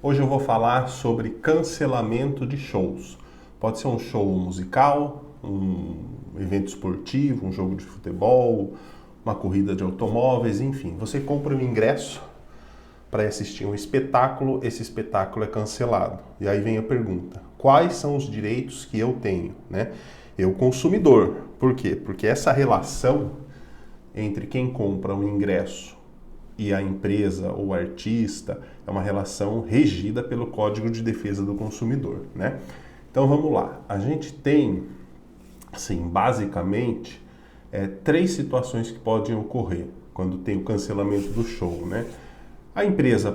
Hoje eu vou falar sobre cancelamento de shows. Pode ser um show musical, um evento esportivo, um jogo de futebol, uma corrida de automóveis, enfim. Você compra um ingresso para assistir um espetáculo, esse espetáculo é cancelado. E aí vem a pergunta: quais são os direitos que eu tenho, né? Eu, consumidor. Por quê? Porque essa relação entre quem compra um ingresso e a empresa ou artista é uma relação regida pelo Código de Defesa do Consumidor, né? Então vamos lá. A gente tem, assim, basicamente, três situações que podem ocorrer quando tem o cancelamento do show, né? A empresa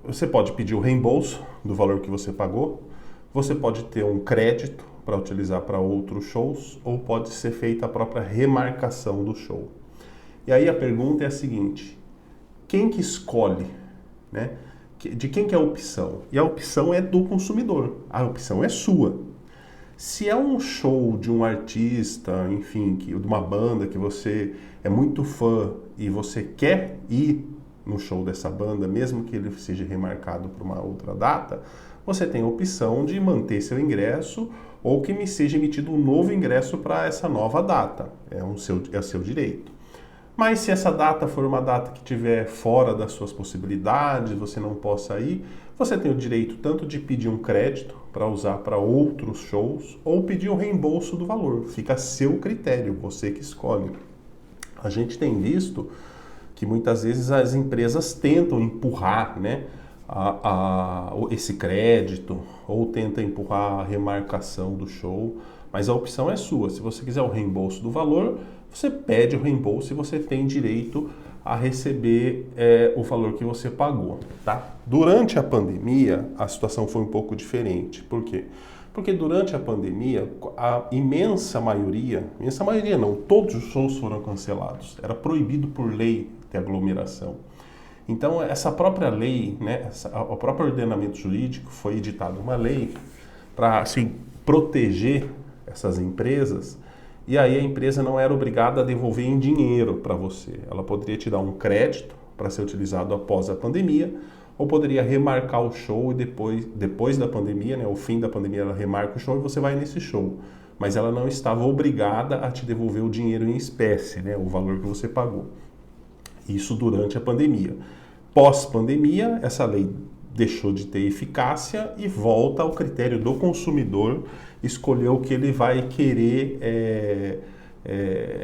você pode pedir o reembolso do valor que você pagou, você pode ter um crédito para utilizar para outros shows, ou pode ser feita a própria remarcação do show. E aí a pergunta é a seguinte: quem que escolhe, né? De quem que é a opção? E a opção é do consumidor, a opção é sua. Se é um show de um artista, enfim, de uma banda que você é muito fã e você quer ir no show dessa banda, mesmo que ele seja remarcado para uma outra data, você tem a opção de manter seu ingresso ou que me seja emitido um novo ingresso para essa nova data. É o seu direito. Mas se essa data for uma data que estiver fora das suas possibilidades, você não possa ir, você tem o direito tanto de pedir um crédito para usar para outros shows ou pedir um reembolso do valor. Fica a seu critério, você que escolhe. A gente tem visto que muitas vezes as empresas tentam empurrar, né, esse crédito ou tentam empurrar a remarcação do show, mas a opção é sua. Se você quiser o reembolso do valor, você pede o reembolso e você tem direito a receber o valor que você pagou, tá? Durante a pandemia, a situação foi um pouco diferente. Por quê? Porque durante a pandemia, a imensa maioria não, todos os shows foram cancelados. Era proibido por lei ter aglomeração. Então, essa própria lei, né, o próprio ordenamento jurídico, foi editado uma lei para, assim, proteger essas empresas, e aí a empresa não era obrigada a devolver em dinheiro para você. Ela poderia te dar um crédito para ser utilizado após a pandemia, ou poderia remarcar o show e depois da pandemia, né, o fim da pandemia, ela remarca o show e você vai nesse show. Mas ela não estava obrigada a te devolver o dinheiro em espécie, né, o valor que você pagou. Isso durante a pandemia. Pós-pandemia, essa lei deixou de ter eficácia e volta ao critério do consumidor escolher o que ele vai querer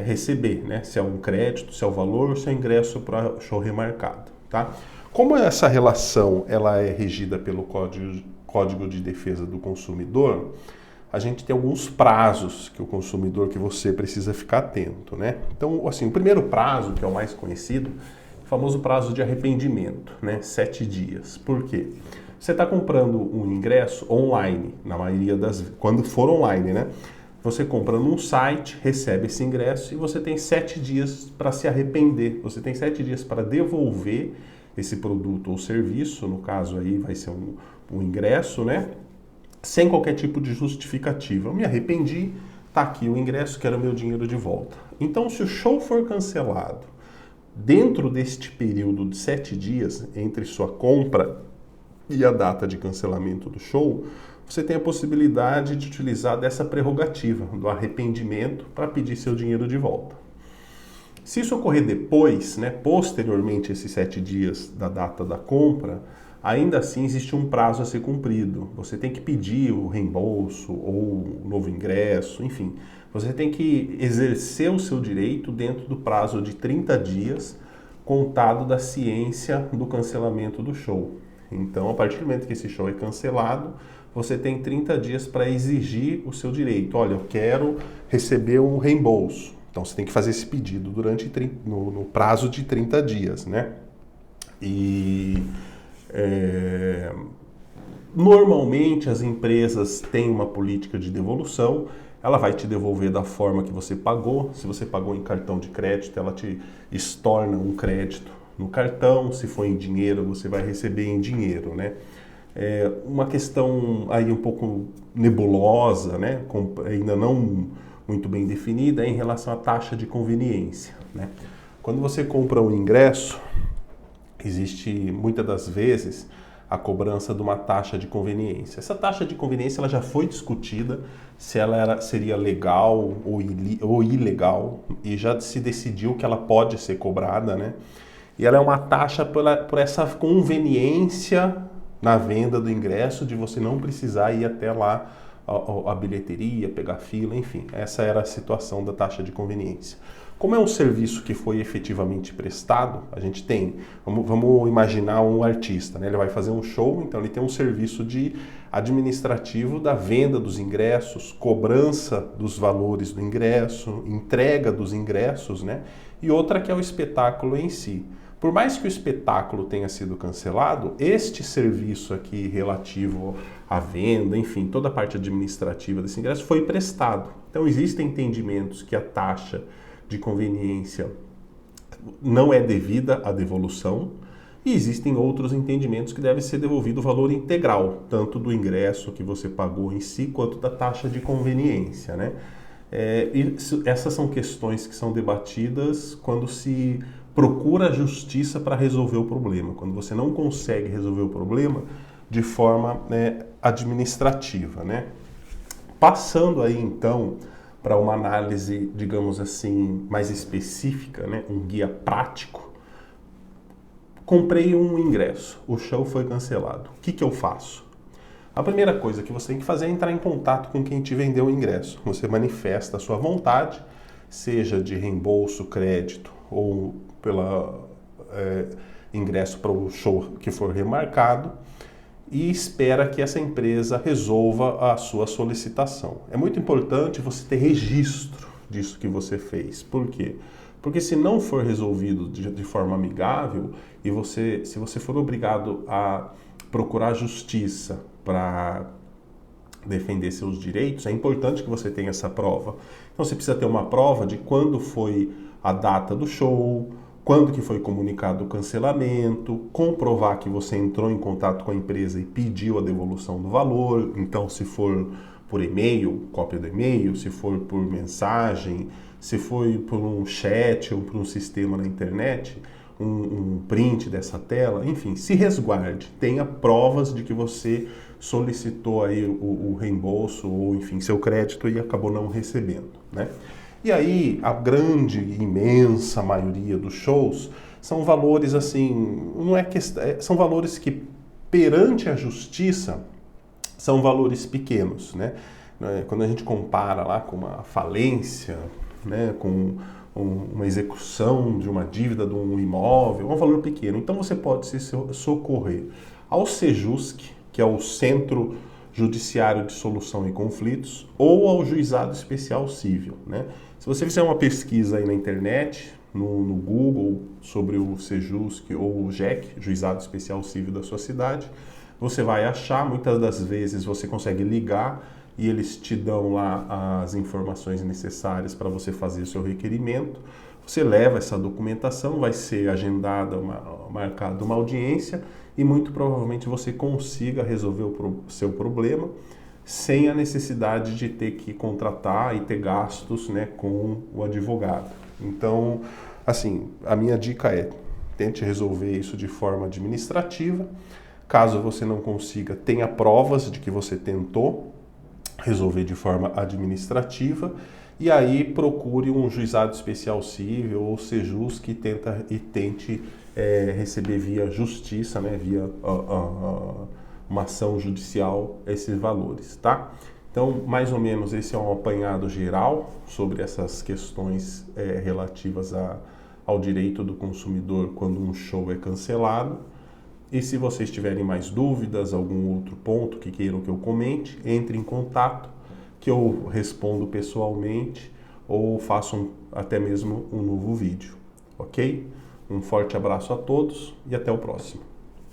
receber, né? Se é um crédito, se é o valor, se é ingresso para show remarcado, tá? Como essa relação ela é regida pelo Código de Defesa do Consumidor, a gente tem alguns prazos que que você precisa ficar atento, né? Então, assim, o primeiro prazo, que é o mais conhecido, o famoso prazo de arrependimento, né? 7 dias. Por quê? Você está comprando um ingresso online, na maioria quando for online, né? Você compra num site, recebe esse ingresso e você tem 7 dias para se arrepender. Você tem 7 dias para devolver esse produto ou serviço, no caso aí vai ser um ingresso, né? Sem qualquer tipo de justificativa. Eu me arrependi, tá aqui o ingresso, quero meu dinheiro de volta. Então, se o show for cancelado dentro deste período de 7 dias entre sua compra e a data de cancelamento do show, você tem a possibilidade de utilizar dessa prerrogativa do arrependimento para pedir seu dinheiro de volta. Se isso ocorrer depois, né, posteriormente a esses 7 dias da data da compra, ainda assim existe um prazo a ser cumprido. Você tem que pedir o reembolso ou o novo ingresso, enfim. Você tem que exercer o seu direito dentro do prazo de 30 dias contado da ciência do cancelamento do show. Então, a partir do momento que esse show é cancelado, você tem 30 dias para exigir o seu direito. Olha, eu quero receber um reembolso. Então, você tem que fazer esse pedido no prazo de 30 dias, né? E normalmente as empresas têm uma política de devolução, ela vai te devolver da forma que você pagou. Se você pagou em cartão de crédito, ela te estorna um crédito no cartão. Se for em dinheiro, você vai receber em dinheiro, né? Uma questão aí um pouco nebulosa, né? Ainda não muito bem definida, é em relação à taxa de conveniência, né? Quando você compra um ingresso, existe muitas das vezes a cobrança de uma taxa de conveniência. Essa taxa de conveniência ela já foi discutida se ela seria legal ou ilegal, e já se decidiu que ela pode ser cobrada, né? E ela é uma taxa por essa conveniência na venda do ingresso, de você não precisar ir até lá a bilheteria, pegar fila, enfim. Essa era a situação da taxa de conveniência. Como é um serviço que foi efetivamente prestado, a gente tem, vamos imaginar um artista, né? Ele vai fazer um show, então ele tem um serviço administrativo da venda dos ingressos, cobrança dos valores do ingresso, entrega dos ingressos, né? E outra que é o espetáculo em si. Por mais que o espetáculo tenha sido cancelado, este serviço aqui relativo à venda, enfim, toda a parte administrativa desse ingresso foi prestado. Então existem entendimentos que a taxa de conveniência não é devida à devolução, e existem outros entendimentos que deve ser devolvido o valor integral, tanto do ingresso que você pagou em si, quanto da taxa de conveniência, né? Essas são questões que são debatidas quando se procura a justiça para resolver o problema, quando você não consegue resolver o problema de forma administrativa, né? Passando aí então para uma análise, digamos assim, mais específica, né? Um guia prático. Comprei um ingresso, o show foi cancelado. O que eu faço? A primeira coisa que você tem que fazer é entrar em contato com quem te vendeu o ingresso. Você manifesta a sua vontade, seja de reembolso, crédito ou pela ingresso para o show que for remarcado, e espera que essa empresa resolva a sua solicitação. É muito importante você ter registro disso que você fez. Por quê? Porque se não for resolvido de forma amigável e se você for obrigado a procurar justiça para defender seus direitos, é importante que você tenha essa prova. Então você precisa ter uma prova de quando foi a data do show, quando que foi comunicado o cancelamento, comprovar que você entrou em contato com a empresa e pediu a devolução do valor. Então, se for por e-mail, cópia do e-mail, se for por mensagem, se foi por um chat ou por um sistema na internet, um print dessa tela, enfim, se resguarde, tenha provas de que você solicitou aí o reembolso ou, enfim, seu crédito e acabou não recebendo, né? E aí, a grande, imensa maioria dos shows são valores assim, são valores que perante a justiça são valores pequenos, né? Quando a gente compara lá com uma falência, né, com uma execução de uma dívida de um imóvel, é um valor pequeno. Então você pode se socorrer ao Sejusc, que é o Centro Judiciário de Solução e Conflitos, ou ao Juizado Especial Cível, né? Se você fizer uma pesquisa aí na internet, no Google, sobre o Sejusc ou o JEC, Juizado Especial Cível da sua cidade, você vai achar, muitas das vezes você consegue ligar e eles te dão lá as informações necessárias para você fazer o seu requerimento. Você leva essa documentação, vai ser agendada, marcada uma audiência e muito provavelmente você consiga resolver o seu problema sem a necessidade de ter que contratar e ter gastos, né, com o advogado. Então, assim, a minha dica é: tente resolver isso de forma administrativa. Caso você não consiga, tenha provas de que você tentou resolver de forma administrativa, e aí procure um juizado especial cível ou Sejusc e tente receber via justiça, né, via uma ação judicial, esses valores, tá? Então, mais ou menos esse é um apanhado geral sobre essas questões relativas ao direito do consumidor quando um show é cancelado. E se vocês tiverem mais dúvidas, algum outro ponto que queiram que eu comente, entre em contato, que eu respondo pessoalmente ou faço até mesmo um novo vídeo, ok? Um forte abraço a todos e até o próximo.